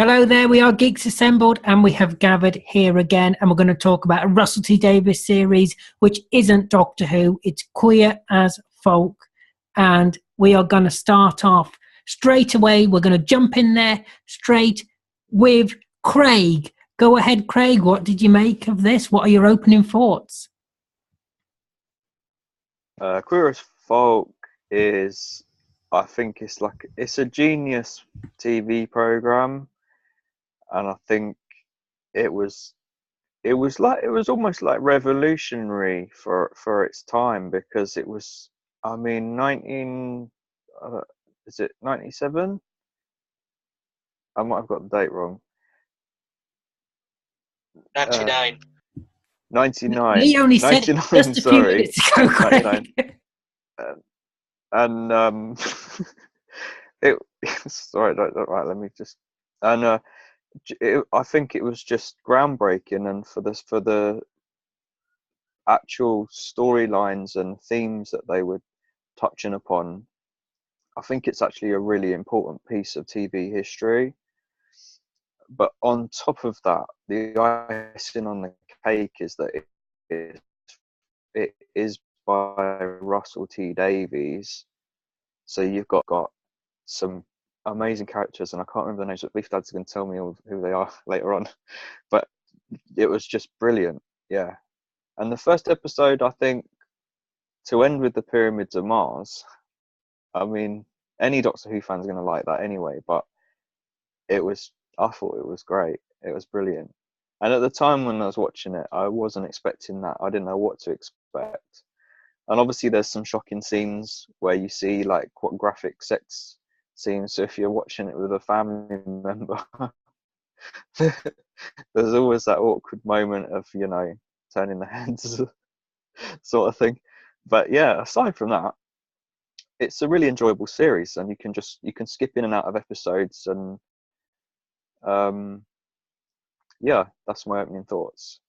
Hello there, we are Geeks Assembled and we have gathered here again and we're going to talk about a Russell T Davies series which isn't Doctor Who, it's Queer as Folk, and we are going to start off straight away. We're going to jump in there straight with Craig. Go ahead, Craig, what did you make of this? What are your opening thoughts? Queer as Folk is, I think it's a genius TV program, and I think it was almost like revolutionary for its time, because it was, I mean, is it 97? I might have got the date wrong. 99. 99. He only said 99, just a few minutes ago, Craig. And it sorry, right, let me just, and I think it was just groundbreaking, and for the actual storylines and themes that they were touching upon, I think it's actually a really important piece of TV history. But on top of that, the icing on the cake is that it is by Russell T Davies. So you've got some amazing characters, and I can't remember the names, but Beef Dad's going to tell me who they are later on. But it was just brilliant, yeah. And the first episode, I think, to end with the Pyramids of Mars, I mean, any Doctor Who fan's going to like that anyway, but I thought it was great. It was brilliant. And at the time when I was watching it, I wasn't expecting that. I didn't know what to expect. And obviously there's some shocking scenes where you see like what graphic sex scenes. So if you're watching it with a family member, there's always that awkward moment of, turning the heads sort of thing. But yeah, aside from that, it's a really enjoyable series, and you can skip in and out of episodes, and yeah, that's my opening thoughts.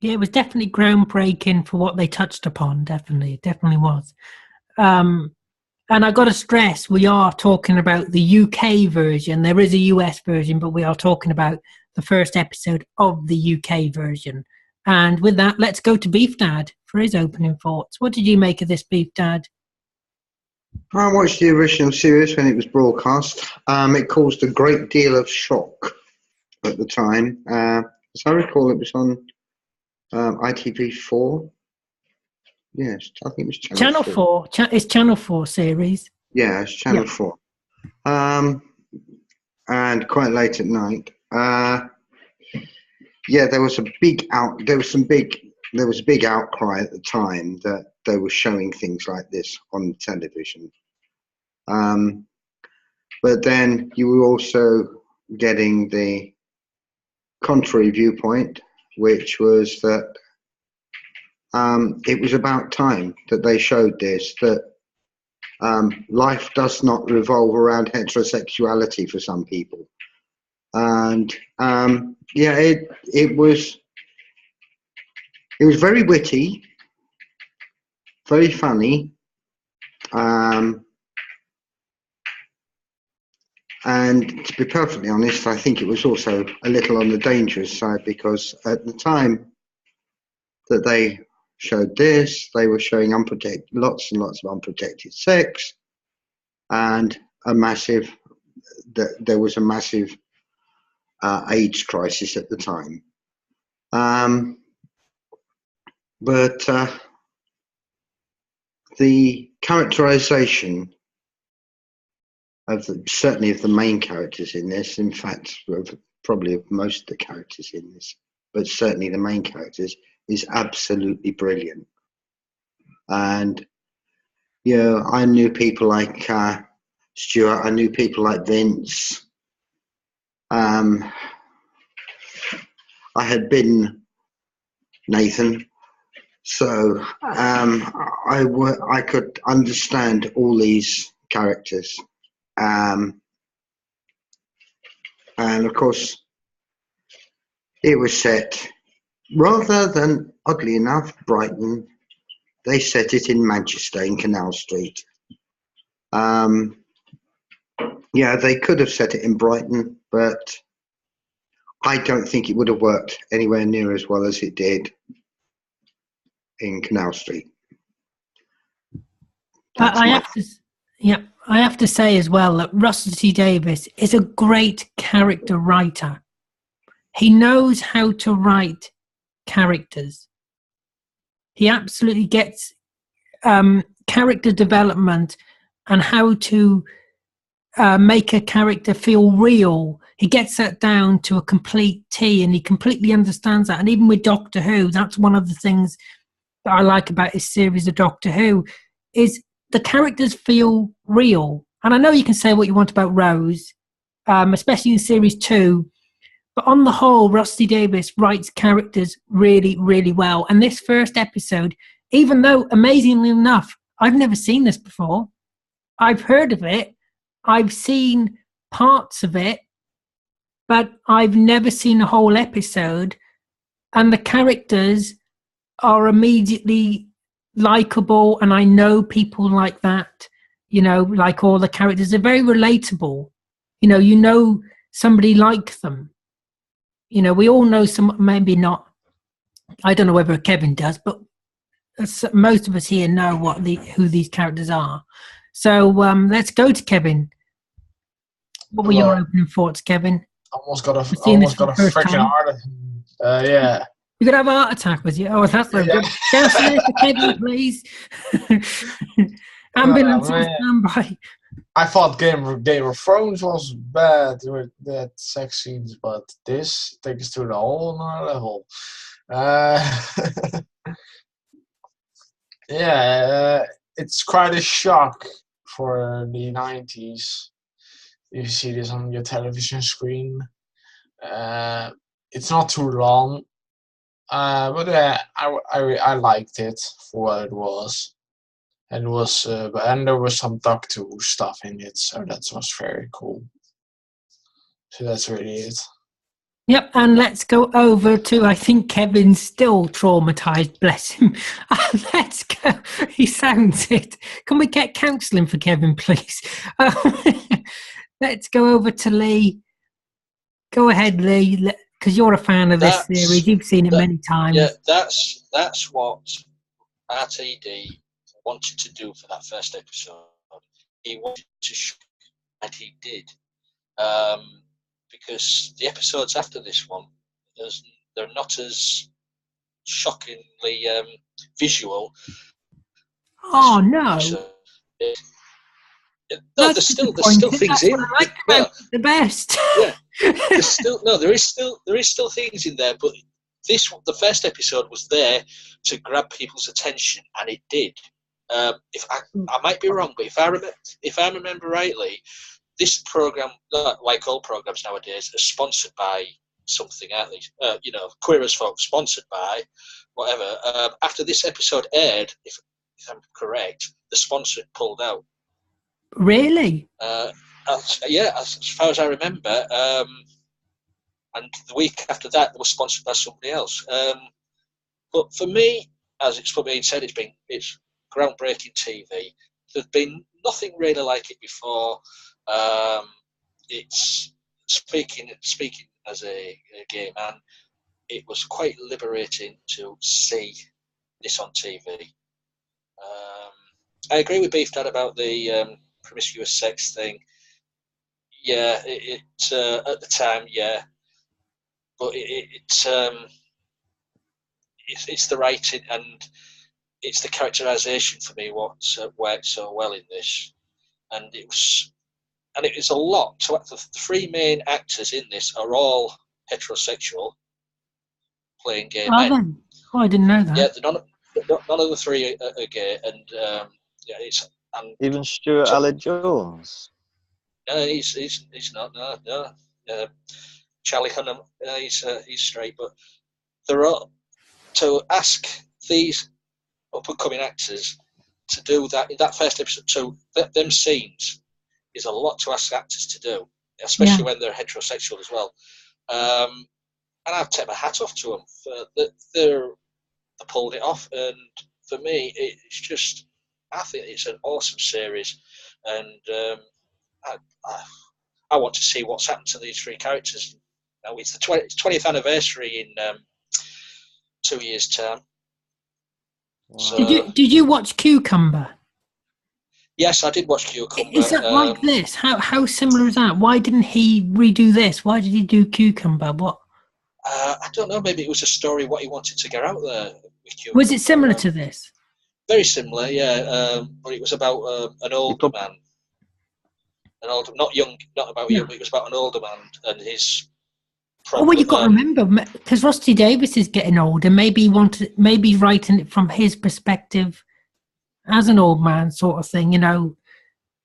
Yeah, it was definitely groundbreaking for what they touched upon. It definitely was. And I got to stress, we are talking about the UK version. There is a US version, but we are talking about the first episode of the UK version. And with that, let's go to Beef Dad for his opening thoughts. What did you make of this, Beef Dad? I watched the original series when it was broadcast. It caused a great deal of shock at the time. As I recall, it was on ITV4. Yes, I think it was Channel 4. It's Channel 4 series. Yeah, it's Channel 4. And quite late at night. Yeah, there was a big outcry at the time that they were showing things like this on television. But then you were also getting the contrary viewpoint, which was that it was about time that they showed this, that life does not revolve around heterosexuality for some people. And yeah, it was very witty, very funny, and to be perfectly honest, I think it was also a little on the dangerous side, because at the time that they showed this, they were showing lots and lots of unprotected sex, and there was a massive AIDS crisis at the time. But the characterization certainly of the main characters in this, in fact, probably of most of the characters in this, but certainly the main characters, is absolutely brilliant. And I knew people like Stuart. I knew people like Vince. I had been Nathan, so I could understand all these characters. And of course, it was set, rather than, oddly enough, Brighton, they set it in Manchester, in Canal Street. Yeah, they could have set it in Brighton, but I don't think it would have worked anywhere near as well as it did in Canal Street. That's I my have to, yeah, I have to say as well that Russell T Davies is a great character writer. He knows how to write characters. He absolutely gets character development and how to make a character feel real. He gets that down to a complete T, and he completely understands that. And even with Doctor Who, that's one of the things that I like about his series of Doctor Who, is the characters feel real. And I know you can say what you want about Rose, especially in series 2, but on the whole, Rusty Davies writes characters really, really well. And this first episode, even though amazingly enough, I've never seen this before, I've heard of it, I've seen parts of it, but I've never seen a whole episode. And the characters are immediately likable, and I know people like that, like all the characters are very relatable. You know somebody like them. We all know some, maybe not. I don't know whether Kevin does, but most of us here know who these characters are. So let's go to Kevin. What were your opening thoughts, Kevin? Almost got a freaking heart. Yeah. You could have a heart attack with you. Oh, that's no good. Downstairs to Kevin, please. Ambulance on standby. I thought Game of Thrones was bad with that sex scenes, but this takes to the whole nother level. It's quite a shock for the 90s. You see this on your television screen. It's not too long, but I liked it for what it was. And there was some Doctor Who stuff in it, so that was very cool. So that's really it. Yep, and let's go over to, I think Kevin's still traumatised, bless him. Let's go. He sounds it. Can we get counselling for Kevin, please? Let's go over to Lee. Go ahead, Lee, because you're a fan of this series. You've seen it many times. Yeah, that's what RTD wanted to do for that first episode. He wanted to shock, and he did. Because the episodes after this one, they're not as shockingly visual. Oh no! No, there's still things in. I like about the best. Yeah, there is still things in there, but the first episode was there to grab people's attention, and it did. If I might be wrong, but if I remember rightly, this program, like all programs nowadays, is sponsored by something. At least, Queer as Folk, sponsored by whatever. After this episode aired, if I'm correct, the sponsor pulled out. Really? Yeah, as far as I remember. And the week after that, it was sponsored by somebody else. But for me, as it's probably said, it's groundbreaking TV. There's been nothing really like it before. It's speaking as a gay man, it was quite liberating to see this on TV. I agree with Beef Dad about the promiscuous sex thing. Yeah, it at the time, yeah, but it's the writing and it's the characterization for me what worked so well in this, and it was a lot. So the three main actors in this are all heterosexual, playing gay men. Oh, I didn't know that. Yeah, none of the three are gay, and even Stuart Allen Jones. No, he's not. No. Charlie Hunnam, he's straight, but they're all, to ask these up and coming actors to do that in that first episode. So them scenes is a lot to ask actors to do, especially when they're heterosexual as well. And I've taken my hat off to them for that. They pulled it off, and for me, it's just, I think it's an awesome series, and I want to see what's happened to these three characters. Now it's the 20th anniversary in 2 years' time. Wow. So, Did you watch Cucumber? yes, I did watch Cucumber. Is that like this? How similar is that? Why didn't he redo this? Why did he do Cucumber? What? I don't know. Maybe it was a story what he wanted to get out there. With Cucumber. Was it similar to this? Very similar, yeah. But it was about an older man, not young, not about young, but it was about an older man and his. Oh, well, you've got to remember, because Russell T Davies is getting older. Maybe maybe writing it from his perspective as an old man, sort of thing. You know,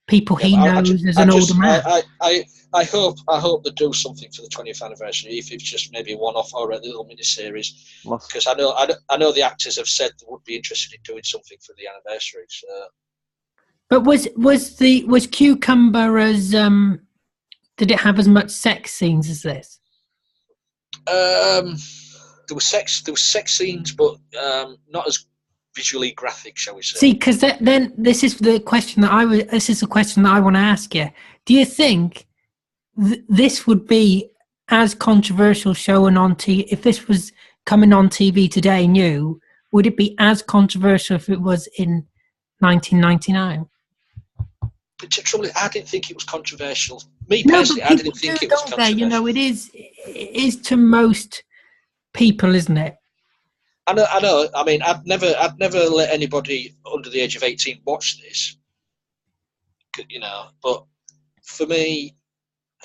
people he knows as an older man. I hope they do something for the 20th anniversary, if it's just maybe a one-off or a little mini-series. Because I know the actors have said they would be interested in doing something for the anniversary. So. But was Cucumber as did it have as much sex scenes as this? There was sex scenes, but not as visually graphic, shall we say? See, because then this is the question that I want to ask you. Do you think this would be as controversial showing on TV if this was coming on TV today? New, would it be as controversial if it was in 1999? But the trouble is, I didn't think it was controversial. Me personally, I didn't think it was controversial. You know, it is to most people, isn't it? I know. I mean, I'd never let anybody under the age of 18 watch this. You know, but for me,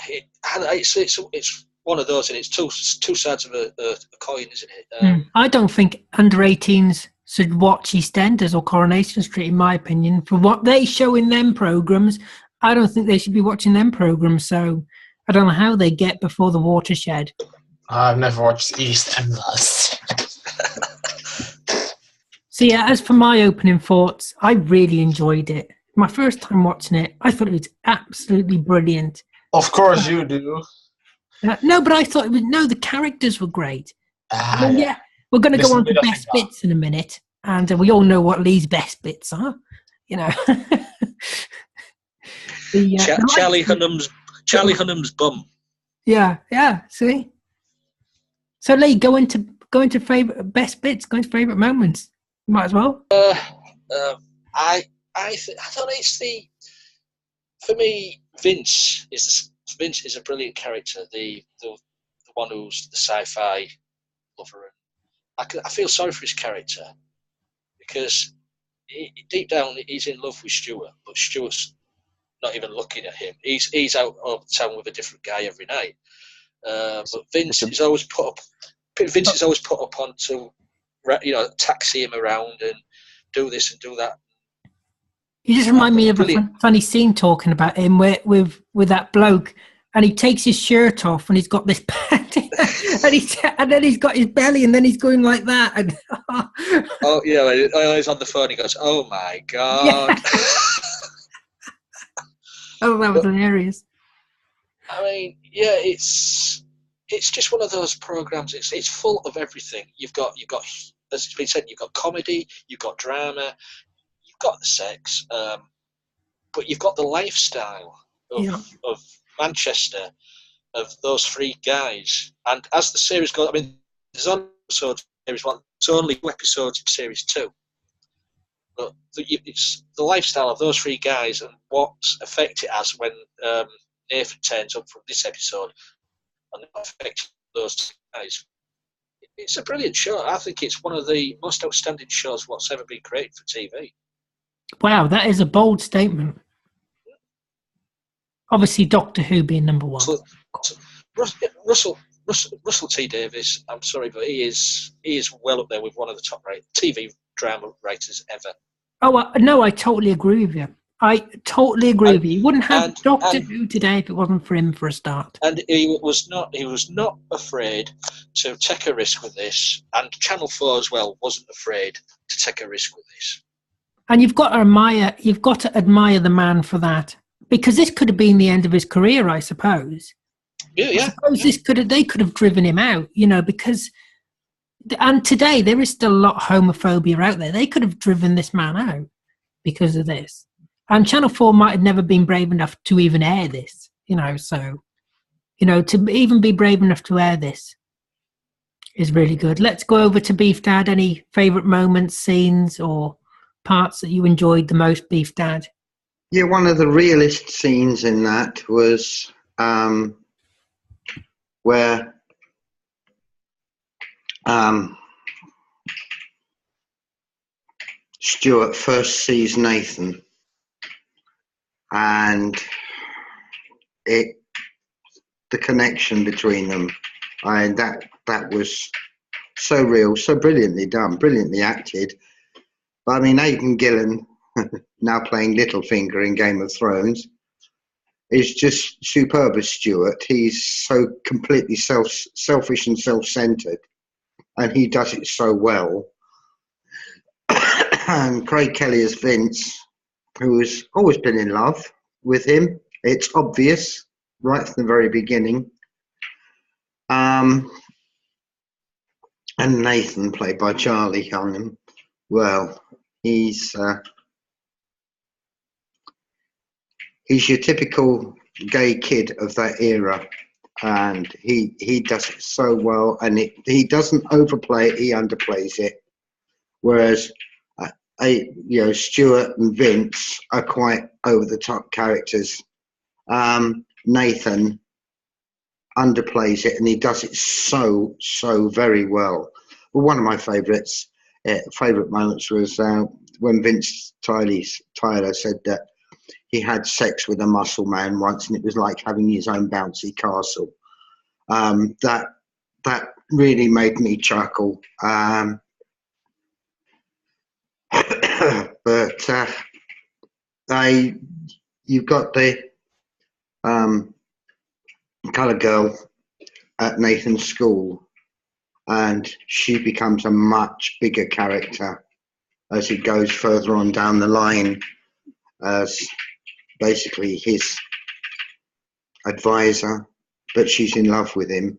it's one of those, and it's two sides of a coin, isn't it? I don't think under 18s should watch EastEnders or Coronation Street, in my opinion. For what they show in them programmes, I don't think they should be watching them programmes. So I don't know how they get before the watershed. I've never watched EastEnders. So yeah, as for my opening thoughts, I really enjoyed it. My first time watching it, I thought it was absolutely brilliant. Of course you do. No, but I thought the characters were great. Yeah. We're going to go on to best bits in a minute, and we all know what Lee's best bits are. You know, Charlie Hunnam's bum. Yeah. See, so Lee, go into favourite best bits, go into favourite moments. You might as well. I don't know. For me, Vince is a brilliant character. The one who's the sci-fi lover. I feel sorry for his character because deep down he's in love with Stuart, but Stuart's not even looking at him. He's out all the time with a different guy every night. But Vince is always put up on to, taxi him around and do this and do that. You just remind me of a funny scene talking about him with that bloke, and he takes his shirt off and he's got this pad, and then he's got his belly, and then he's going like that. And oh yeah, he's on the phone. He goes, "Oh my god!" Yeah. Oh, that was hilarious. I mean, yeah, it's just one of those programs. It's full of everything. You've got as it's been said, you've got comedy, you've got drama, you've got the sex, but you've got the lifestyle of Manchester, of those three guys. And as the series goes, I mean, there's only episodes in series 1. There's only 2 episodes in series 2. But it's the lifestyle of those three guys and what effect it has when Nathan turns up from this episode and the effect of those guys. It's a brilliant show. I think it's one of the most outstanding shows what's ever been created for TV. Wow, that is a bold statement. Obviously, Doctor Who being number 1. So Russell T Davies, I'm sorry, but he is well up there with one of the top TV drama writers ever. Oh, no, I totally agree with you. I totally agree with you. You wouldn't have Doctor Who today if it wasn't for him for a start. And he was not afraid to take a risk with this, and Channel 4 as well wasn't afraid to take a risk with this. And you've got to admire the man for that, because this could have been the end of his career, I suppose. Yeah. I suppose they could have driven him out, because. And today there is still a lot of homophobia out there. They could have driven this man out because of this. And Channel 4 might have never been brave enough to even air this. So, to even be brave enough to air this is really good. Let's go over to Beef Dad. Any favourite moments, scenes, or parts that you enjoyed the most, Beef Dad? Yeah, one of the realest scenes in that was where Stuart first sees Nathan, and the connection between them, and that was so real, so brilliantly done, brilliantly acted. But I mean, Aidan Gillen, now playing Littlefinger in Game of Thrones, is just superb as Stuart. He's so completely selfish and self-centered, and he does it so well. And Craig Kelly as Vince, who has always been in love with him. It's obvious right from the very beginning. And Nathan, played by Charlie Hunnam, well, he's your typical gay kid of that era, and he does it so well, and he doesn't overplay it, he underplays it. Whereas Stuart and Vince are quite over the top characters. Nathan underplays it, and he does it so very well. But one of my favourite moments was when Vince Tyler said that he had sex with a muscle man once, and it was like having his own bouncy castle. That really made me chuckle. But you've got the colour girl at Nathan's school, and she becomes a much bigger character as it goes further on down the line, as basically his advisor, but she's in love with him,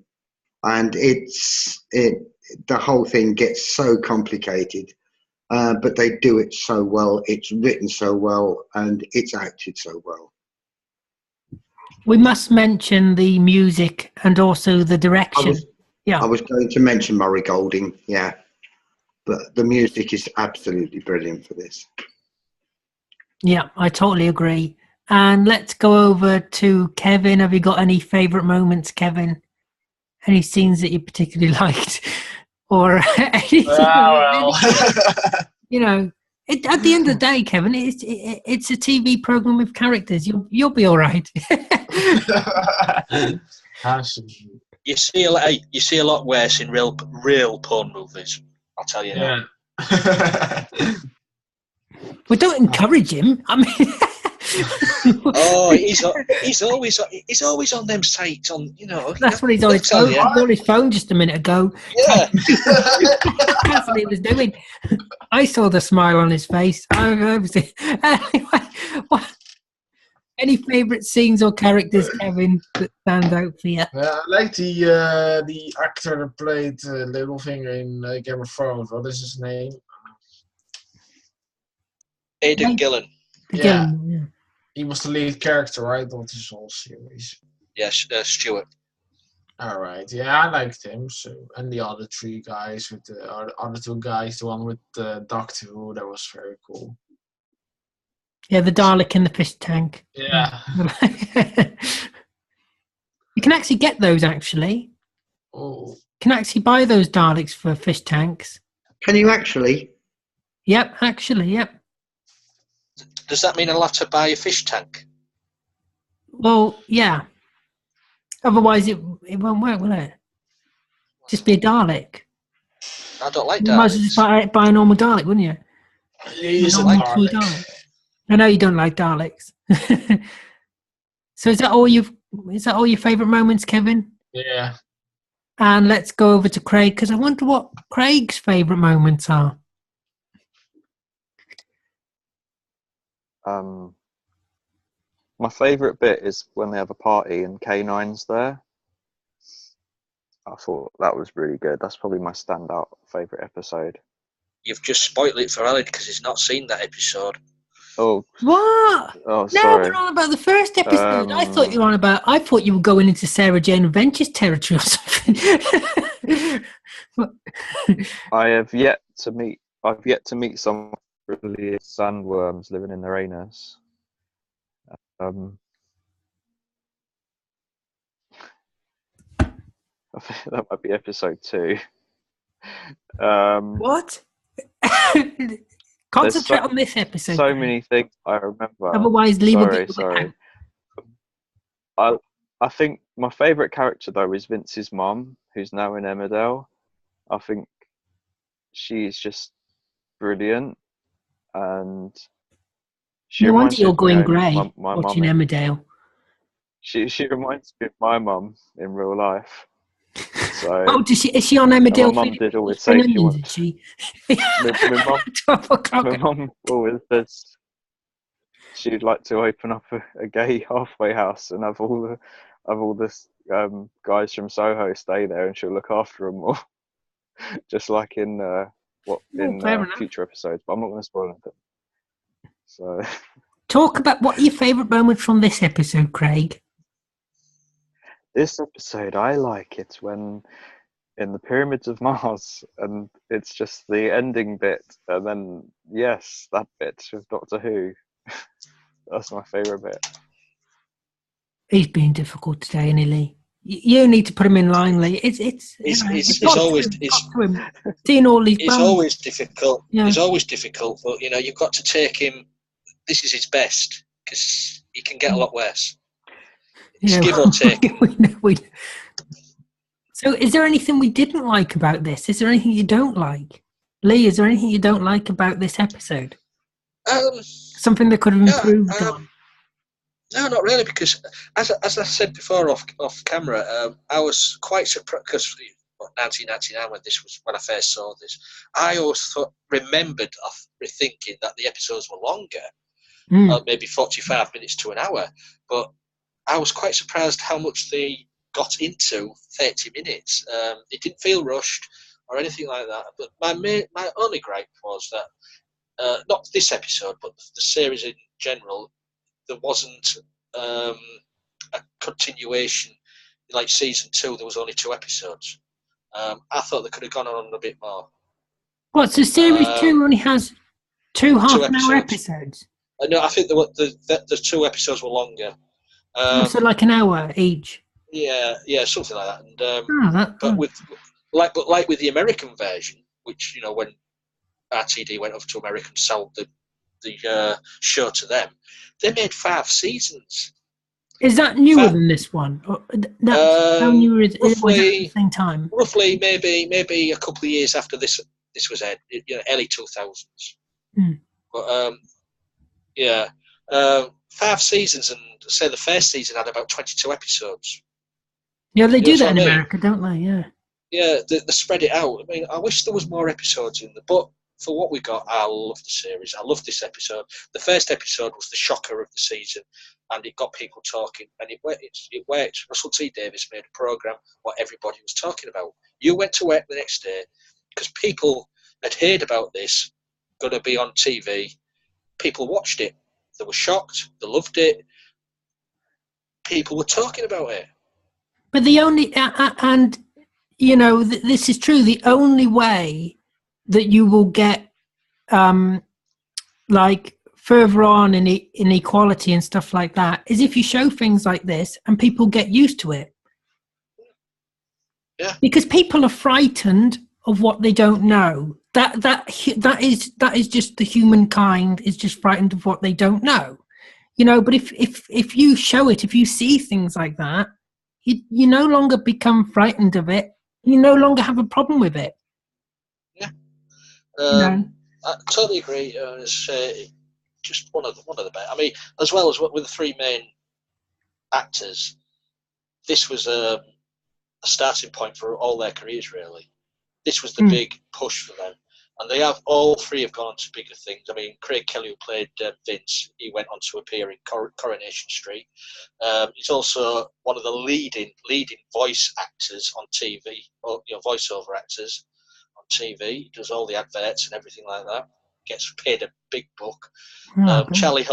and the whole thing gets so complicated, but they do it so well. It's written so well, and it's acted so well. We must mention the music and also the direction. I was going to mention Murray Golding, yeah, but the music is absolutely brilliant for this. Yeah, I totally agree. And let's go over to Kevin. Have you got any favourite moments, Kevin? Any scenes that you particularly liked, or anything? Well. At the end of the day, Kevin, it's a TV program with characters. You'll be all right. You see a lot worse in real porn movies. I'll tell you now. We don't encourage him. I mean, he's always on them sites. That's what he's on his phone. On his phone just a minute ago. Yeah, That's what he was doing. I saw the smile on his face. Anyway, any favourite scenes or characters, Kevin, that stand out for you? I like the actor that played Littlefinger in Game of Thrones. What is his name? Aidan Gillen. Yeah. He was the lead character, right, of this whole series. Yes, Stuart. All right, yeah, I liked him. So, and the other three guys with the other two guys, the one with the Doctor Who, that was very cool. Yeah, the Dalek in the fish tank. Yeah. You can actually get those, actually. Oh. You can actually buy those Daleks for fish tanks. Can you actually? Yep, actually, yep. Does that mean I'll have to buy a fish tank? Well, yeah. Otherwise, it won't work, will it? Just be a Dalek. I don't like Daleks. You might as well just buy a normal Dalek, wouldn't you? He's a Dalek. I know you don't like Daleks. So is that all your favourite moments, Kevin? Yeah. And let's go over to Craig, because I wonder what Craig's favourite moments are. My favourite bit is when they have a party and K9's there. I thought that was really good. That's probably my standout favourite episode. You've just spoiled it for Aled because he's not seen that episode. Oh, What? oh, No, sorry. we're on about the first episode. I thought you were on about. I thought you were going into Sarah Jane Adventures territory or something. I've yet to meet some really sandworms living in their anus. I think that might be episode 2. What? Concentrate on this episode. So many things I remember. Otherwise, leave a bit of it Sorry. out. I think my favourite character though is Vince's mum, who's now in Emmerdale. I think she's just brilliant, and she No wonder reminds me you're of going my grey my watching mum. Emmerdale. She reminds me of my mum in real life. So Oh, is she on Emmerdale? my mum did always Spring say she onions, wants. is she? My 12 o'clock. mum always says she'd like to open up a gay halfway house and have all the guys from Soho stay there, and she'll look after them all, just like in Fair enough. future episodes. But I'm not going to spoil anything. So Talk about what are your favourite moments from this episode, Craig. this episode, I like it when in the pyramids of Mars, and it's just the ending bit, and then yes, that bit with Doctor Who. That's my favourite bit. He's being difficult today, isn't he, Lee? You need to put him in line, Lee. It's always seeing all these. It's always difficult. Yeah. It's always difficult, but you've got to take him. This is his best because he can get a lot worse. It's give or take. we know. So, is there anything we didn't like about this? Is there anything you don't like, Lee? Is there anything you don't like about this episode? Something that could have improved on. No, not really, because as I said before off camera, I was quite surprised because 1999 when I first saw this, I always remembered thinking that the episodes were longer, maybe 45 minutes to an hour, but I was quite surprised how much they got into 30 minutes. It didn't feel rushed or anything like that. But my only gripe was that not this episode, but the series in general, there wasn't a continuation. Like season 2, there was only 2 episodes. I thought they could have gone on a bit more. What? So series 2 only has 2 half-an-hour episodes? No, I think the 2 episodes were longer. So like an hour each. Yeah, something like that. And but with the American version, which when RTD went over to America and sold the show to them, they made 5 seasons. Is that newer than this one? How new is it? Was it at the same time? Roughly, maybe a couple of years after this was aired, early 2000s. But 5 seasons, and say the first season had about 22 episodes. Yeah, they do that in America, don't they? Yeah. Yeah, they spread it out. I mean, I wish there was more episodes in there, but for what we got, I love the series. I love this episode. The first episode was the shocker of the season, and it got people talking, and it worked. Russell T Davies made a program what everybody was talking about. You went to work the next day because people had heard about this going to be on TV. People watched it. They were shocked. They loved it. People were talking about it. But the only this is true. The only way that you will get like further on in inequality and stuff like that is if you show things like this and people get used to it. Yeah. Because people are frightened of what they don't know. That is just the humankind is just frightened of what they don't know. But if you show it, if you see things like that, you no longer become frightened of it. You no longer have a problem with it. Yeah. I totally agree. It's just one of the best. I mean, as well as with the 3 main actors, this was a starting point for all their careers. Really, this was the big push for them, and all 3 have gone on to bigger things. I mean, Craig Kelly, who played Vince, he went on to appear in Coronation Street. He's also one of the leading voice actors on TV, or voiceover actors on TV. He does all the adverts and everything like that. gets paid a big buck. Oh, good. Charlie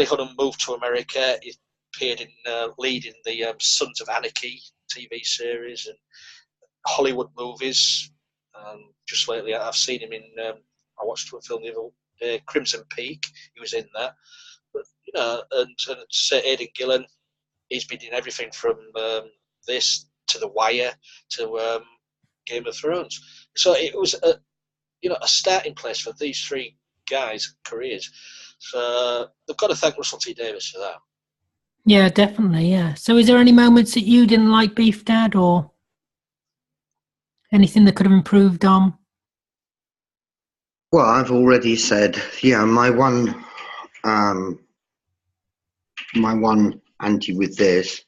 Hunnam moved to America. He appeared in leading the Sons of Anarchy TV series and Hollywood movies. Just lately, I've seen him in. I watched a film the other day, Crimson Peak. He was in that. But and Sir Aidan Gillen, he's been in everything from this to The Wire to Game of Thrones. So it was a starting place for these three guys' careers. So they've got to thank Russell T Davies for that. Yeah, definitely. Yeah. So, is there any moments that you didn't like, Beef Dad, or anything that could have improved on? Well, I've already said, my one anti with this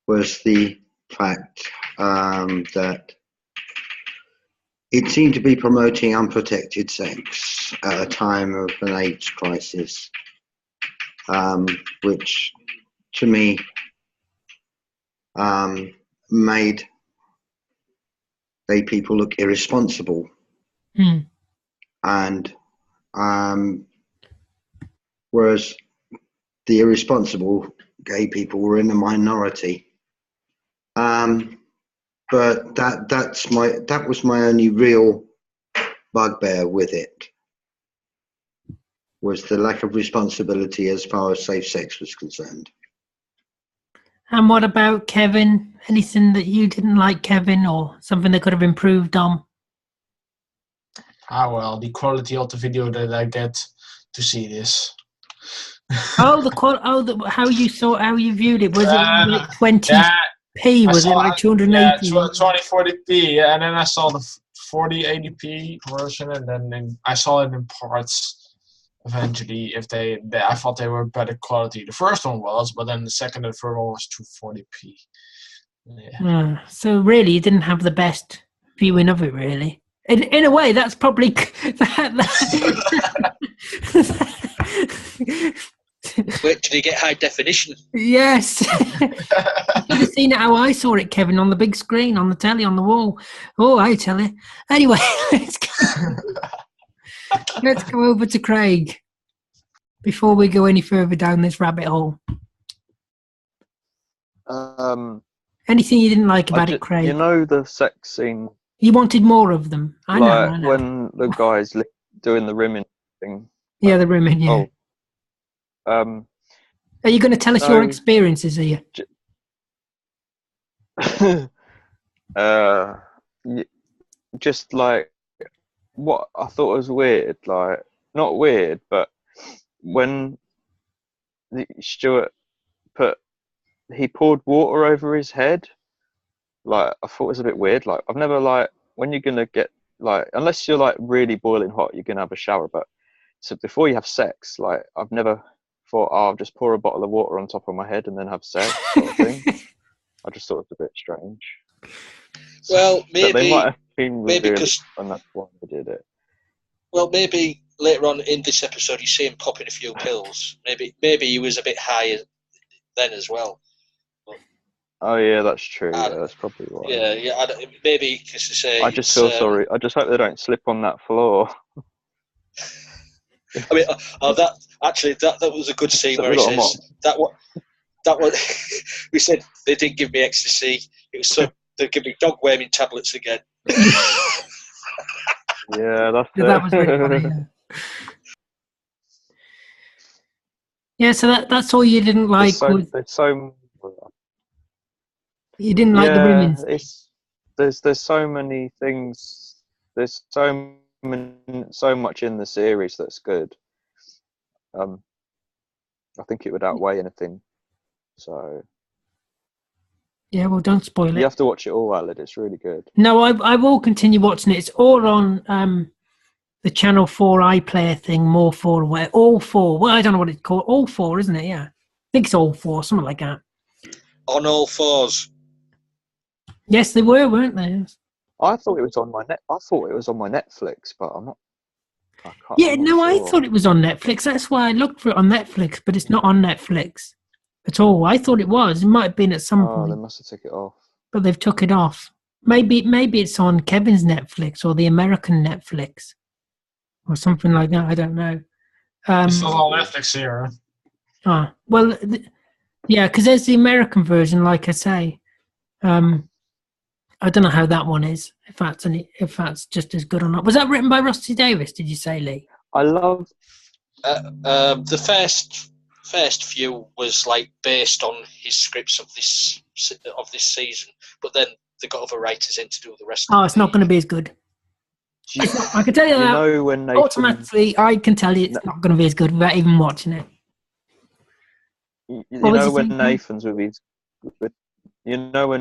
was the fact that it seemed to be promoting unprotected sex at a time of an AIDS crisis, which to me made gay people look irresponsible. And whereas the irresponsible gay people were in the minority. But that was my only real bugbear with it, was the lack of responsibility as far as safe sex was concerned. And what about Kevin? Anything that you didn't like, Kevin, or something that could have improved on? Well, the quality of the video that I get to see this. How you viewed it? Was it like 20p? Was it like 280? Yeah, 2040p, and then I saw the 4080p version, and then I saw it in parts. Eventually, I thought they were better quality. The first one was, but then the second and third one was 240p. Yeah. So really, you didn't have the best viewing of it, really. In a way, that's probably Wait, did he get high definition? Yes. You should have seen it how I saw it, Kevin, on the big screen, on the telly, on the wall. Oh, I tell you. Anyway, let's go over to Craig before we go any further down this rabbit hole. Anything you didn't like about it, Craig? You know the sex scene. You wanted more of them. I know. When the guy's doing the rimming thing. Yeah, the rimming, yeah. Are you going to tell us your experiences here? Just like what I thought was weird, like not weird, but when Stuart he poured water over his head, like I thought it was a bit weird. Like I've never when you're gonna get unless you're really boiling hot, you're gonna have a shower. But so before you have sex, I've never thought, I'll just pour a bottle of water on top of my head and then have sex sort of thing. I just thought it was a bit strange. Well, maybe they might have been because, and that's why they did it. Well, maybe later on in this episode, you see him popping a few pills. Maybe he was a bit higher then as well. But, oh yeah, that's true. Yeah, that's probably why. Yeah. Maybe because to say. I just feel sorry. I just hope they don't slip on that floor. I mean, that was a good scene where he says that one. We said they didn't give me ecstasy. It was so they give me dog worming tablets again. Yeah, that was really funny. Yeah. Yeah, so that's all you didn't like. You didn't like the women. There's so many things. There's so much in the series that's good. I think it would outweigh anything. So. Yeah, well, don't spoil it. You have to watch it all, Aled. It's really good. No, I will continue watching it. It's all on the Channel 4 iPlayer thing, More 4, where all 4. Well, I don't know what it's called. All 4, isn't it? Yeah. I think it's all 4, something like that. On all 4s. Yes, they were, weren't they? I thought it was on my Netflix, but I'm not. I thought it was on Netflix. That's why I looked for it on Netflix, but it's not on Netflix at all. I thought it was. It might have been at some point. Oh, they must have took it off. But they've took it off. Maybe it's on Kevin's Netflix or the American Netflix. or something like that. I don't know. It's not on Netflix here. Well, yeah, because there's the American version, like I say. I don't know how that one is. If that's just as good or not. Was that written by Russell T Davies? Did you say, Lee? I love. The first few was like based on his scripts of this season, but then they got other writers in to do the rest. Oh, it's not going to be as good. I can tell you that. You know when Nathan, automatically, I can tell you it's not going to be as good without even watching it. You know when Nathan's when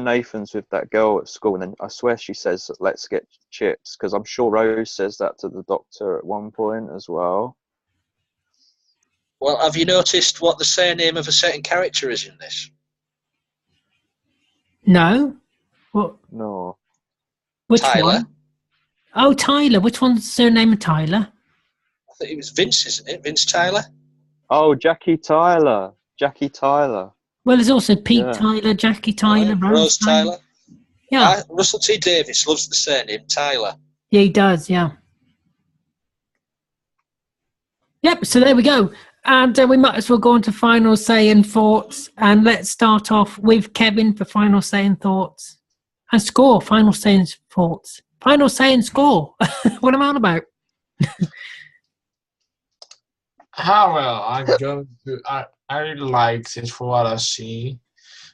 Nathan's with that girl at school, and then I swear she says, "Let's get chips," because I'm sure Rose says that to the doctor at one point as well. Well, have you noticed what the surname of a certain character is in this? No. What? No. Which Tyler. one? Oh, Tyler. Which one's the surname of Tyler? I think it was Vince, isn't it? Vince Tyler? Oh, Jackie Tyler. Well, there's also Pete Yeah. Tyler, Jackie Tyler, Rose Tyler. Yeah. Russell T Davies loves the surname Tyler. Yeah, he does, yeah. Yep, so there we go. And we might as well go on to final say and thoughts. And let's start off with Kevin for final say and thoughts. And score, final say and thoughts. Final say and score. What am I on about? I really liked it for what I see.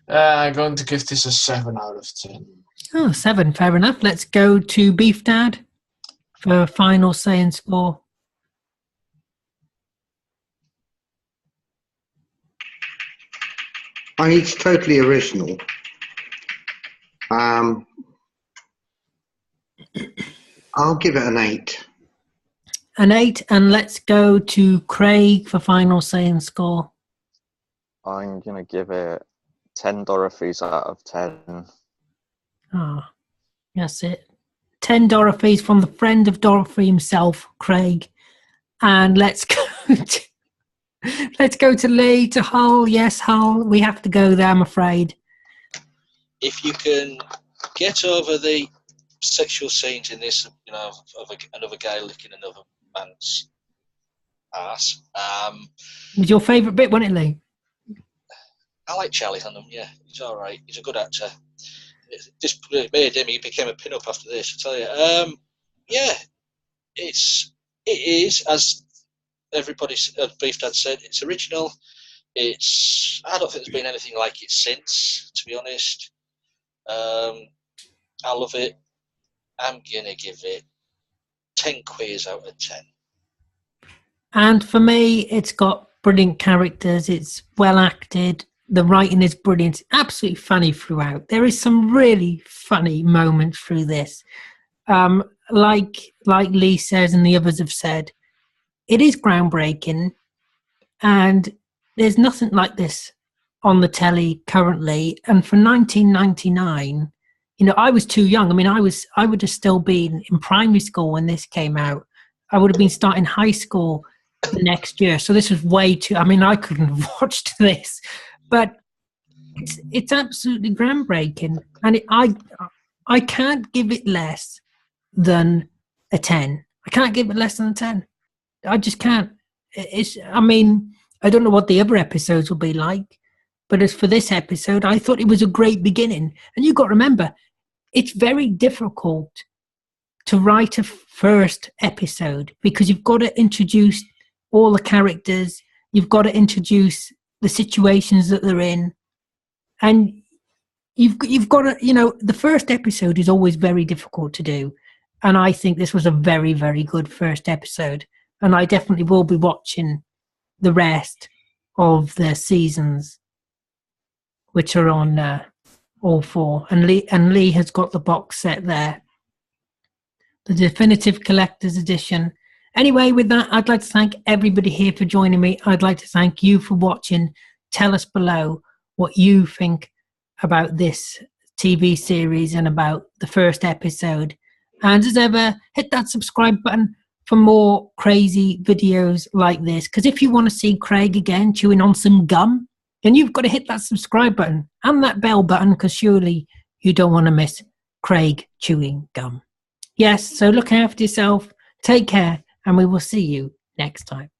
I'm going to give this a 7 out of 10. Oh, 7, fair enough. Let's go to Beef Dad for final say and score. It's totally original. I'll give it an 8. An 8, and let's go to Craig for final say and score. I'm gonna give it 10 Dorothys out of 10. Ah, that's it. 10 Dorothys from the friend of Dorothy himself, Craig. And let's go to Lee, to Hull. Yes, Hull. We have to go there, I'm afraid. If you can get over the sexual scenes in this, of another guy licking another man's ass. It was your favourite bit, wasn't it, Lee? I like Charlie Hunnam. Yeah, he's all right. He's a good actor. This made him. He became a pin-up after this. I tell you. Yeah, it is, as everybody, Beef Dad said, it's original. I don't think there's been anything like it since, to be honest. I love it. I'm gonna give it 10 queers out of 10. And for me, it's got brilliant characters. It's well acted. The writing is brilliant. Absolutely funny throughout. There is some really funny moments through this. Like Lee says and the others have said, it is groundbreaking, and there's nothing like this on the telly currently. And for 1999, I was too young. I mean, I would have still been in primary school when this came out. I would have been starting high school the next year. So this was way too. I mean, I couldn't have watched this. But it's absolutely groundbreaking, and I can't give it less than a 10. I can't give it less than a 10. I just can't. I mean, I don't know what the other episodes will be like, but as for this episode, I thought it was a great beginning. And you've got to remember, it's very difficult to write a first episode because you've got to introduce all the characters, you've got to introduce the situations that they're in, and you've got to, the first episode is always very difficult to do, and I think this was a very, very good first episode, and I definitely will be watching the rest of the seasons, which are on all 4, and Lee has got the box set there, the definitive collector's edition. Anyway, with that, I'd like to thank everybody here for joining me. I'd like to thank you for watching. Tell us below what you think about this TV series and about the first episode. And as ever, hit that subscribe button for more crazy videos like this. Because if you want to see Craig again chewing on some gum, then you've got to hit that subscribe button and that bell button, because surely you don't want to miss Craig chewing gum. Yes, so look after yourself. Take care. and we will see you next time.